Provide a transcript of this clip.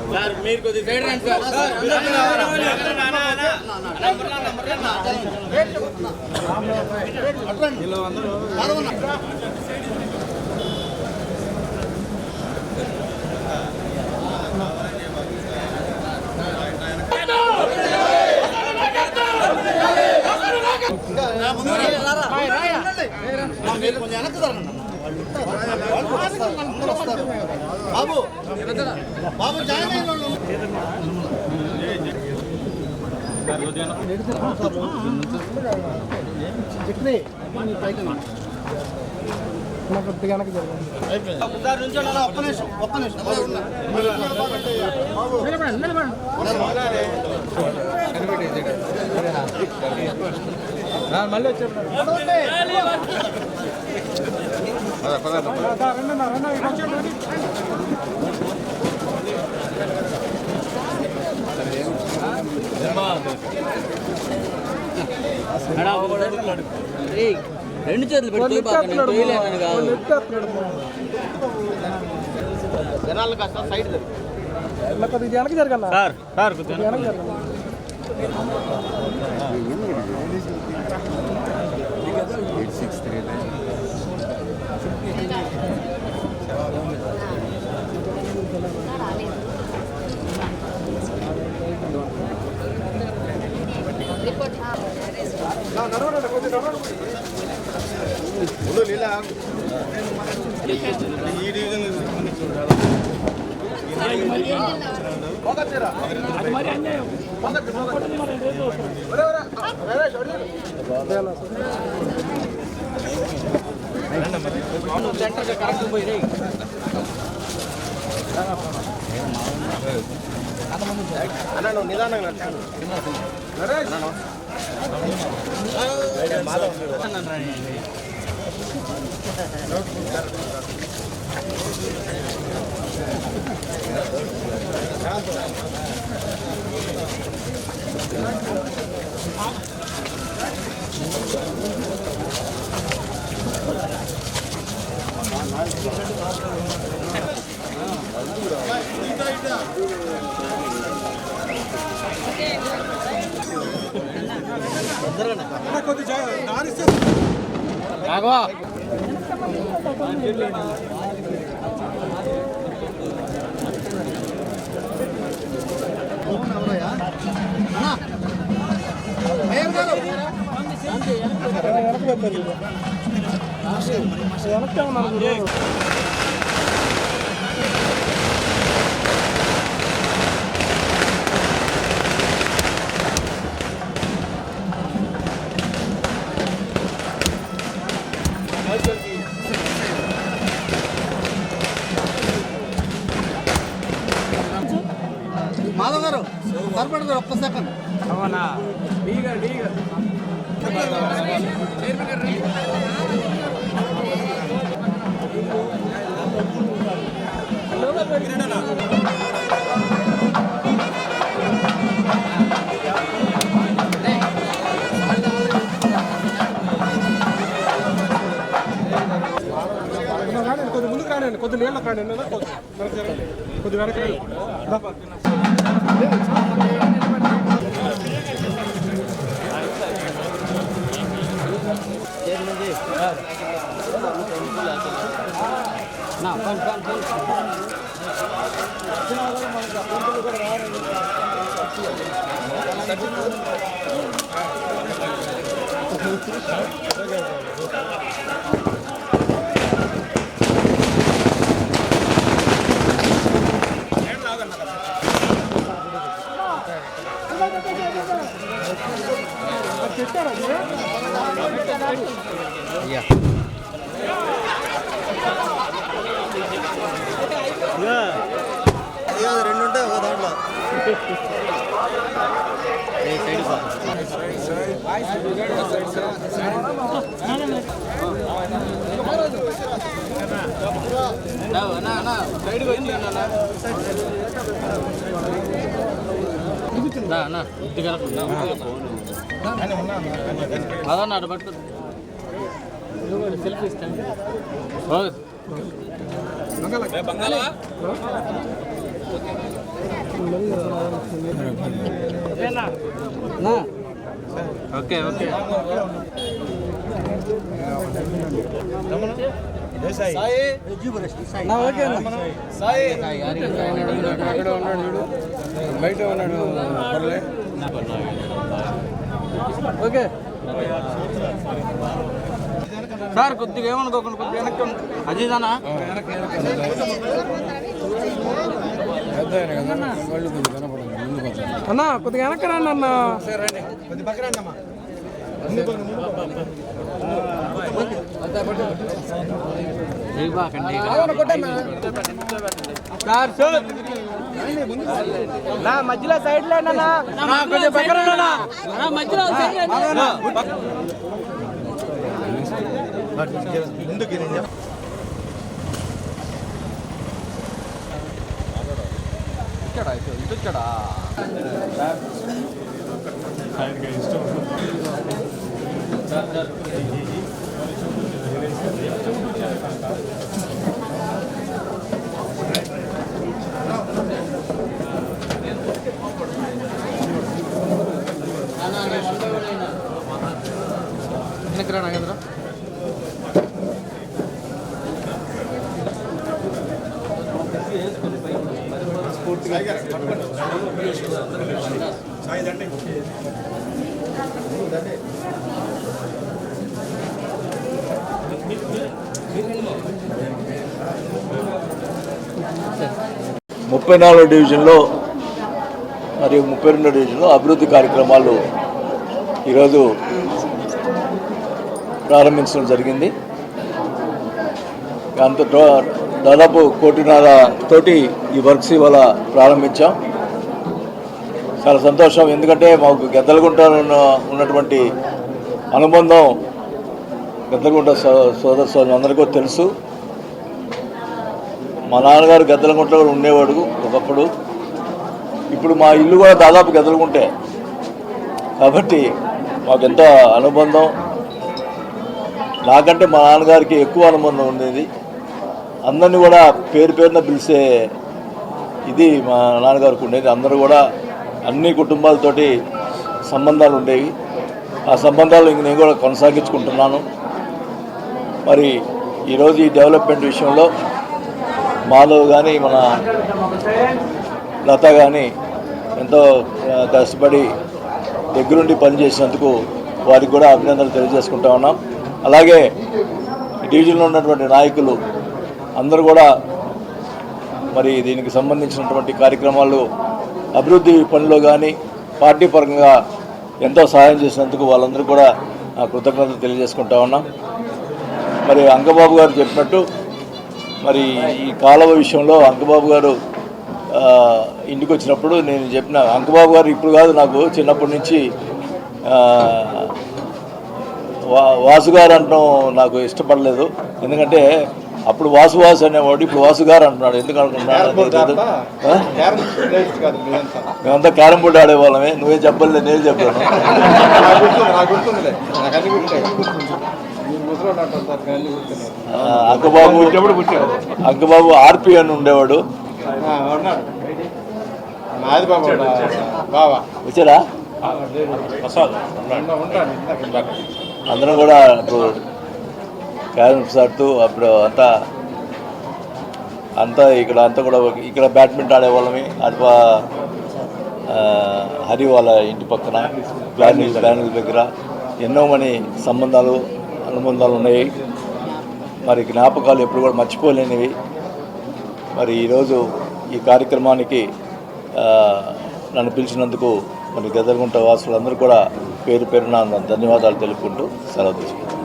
Sir మీరు కొద్దిగా side రండి కొంచెం వెనక్కి జరగండి బాబు బాబు జాయిన్ అయిన ఒక్క నిమిషం మళ్ళీ వచ్చారు రెండు చేతులు పెట్టి జనాలు కాస్త సైడ్ వెనక్కి జరగన్నా సార్ వెనక్కి జరగన్నా కరెక్ట్ పోయి అన్న నువ్వు నిదానంగా రాఘవా మాధవ్ గారు సరిపడతారు ఒక్క సెకండ్ అవునా డీగా డీగా కొద్ది ముందుకు రానండి కొద్ది నీళ్ళ రానండి కొద్ది వెనక రెండు ఉంటాయి ఒక దాంట్లో సైడ్ అదన్నా అటు పట్టు సెల్ఫీ ఇస్తాను ఓకే ఓకే బయట ఉన్నాడు ఓకే సార్ కొద్దిగా ఏమనుకోకుండా కొద్దిగా వెనక్కి అజీదానా అన్న కొద్దిగా వెనక్కి రండి అన్న మధ్యలో సైడ్ లేనా మధ్యలో ఇటు వచ్చాడా 34 డివిజన్లో మరియు 32 డివిజన్లో అభివృద్ధి కార్యక్రమాలు ఈరోజు ప్రారంభించడం జరిగింది. అంత దాదాపు 1.5 కోటి ఈ వర్క్స్ ఇవాళ ప్రారంభించాం. చాలా సంతోషం, ఎందుకంటే మాకు గద్దలగుంటలో ఉన్నటువంటి అనుబంధం గద్దలగుంట సోదర సోదరులందరికీ తెలుసు. మా నాన్నగారు గద్దలగుంటలో ఉండేవాడు ఒకప్పుడు. ఇప్పుడు మా ఇల్లు కూడా దాదాపు గద్దలగుంటే, కాబట్టి మాకు ఎంతో అనుబంధం. నాకంటే మా నాన్నగారికి ఎక్కువ అనుబంధం ఉండేది. అందరినీ కూడా పేరు పేరున పిలిచే ఇది మా నాన్నగారికి ఉండేది. అందరూ కూడా అన్ని కుటుంబాలతోటి సంబంధాలు ఉండేవి. ఆ సంబంధాలు ఇంక నేను కూడా కొనసాగించుకుంటున్నాను. మరి ఈరోజు ఈ డెవలప్మెంట్ విషయంలో మాధవ్ కానీ మన లత కానీ ఎంతో కష్టపడి దగ్గరుండి పనిచేసినందుకు వారికి కూడా అభినందనలు తెలియజేసుకుంటా ఉన్నాం. అలాగే డివిజన్లో ఉన్నటువంటి నాయకులు అందరూ కూడా మరి దీనికి సంబంధించినటువంటి కార్యక్రమాలు అభివృద్ధి పనిలో కానీ పార్టీ పరంగా ఎంతో సహాయం చేసినందుకు వాళ్ళందరూ కూడా కృతజ్ఞతలు తెలియజేసుకుంటా ఉన్నాం. మరి అంకబాబు గారు చెప్పినట్టు మరి ఈ కాలువ విషయంలో అంకబాబు గారు ఇంటికి వచ్చినప్పుడు నేను చెప్పిన, అంకబాబు గారు ఇప్పుడు కాదు, నాకు చిన్నప్పటి నుంచి వాసు గారు అంటడం నాకు ఇష్టపడలేదు. ఎందుకంటే అప్పుడు వాసు అనేవాడు, ఇప్పుడు వాసు గారు అంటున్నాడు. ఎందుకు అనుకుంటున్నాడు? మేమంతా క్యారమ్ బోర్డు ఆడేవాళ్ళమే. నువ్వే చెప్పలేదు, నేను చెప్పాను. అంకబాబు ఆర్పి అని ఉండేవాడు. వచ్చారా? అందరం కూడా ఇప్పుడు క్యారమ్స్ ఆడుతూ అప్పుడు అంతా ఇక్కడ కూడా ఇక్కడ బ్యాడ్మింటన్ ఆడేవాళ్ళమి. అటు హరి వాళ్ళ ఇంటి పక్కన ప్లానింగ్ దగ్గర ఎన్నో మని అనుబంధాలు ఉన్నాయి. మరి జ్ఞాపకాలు ఎప్పుడు కూడా మర్చిపోలేనివి. మరి ఈరోజు ఈ కార్యక్రమానికి నన్ను పిలిచినందుకు మరి గద్దలగుంట వాసులందరూ కూడా పేరు పేరున ధన్యవాదాలు తెలుపుకుంటూ సెలవు తీసుకుంటాను.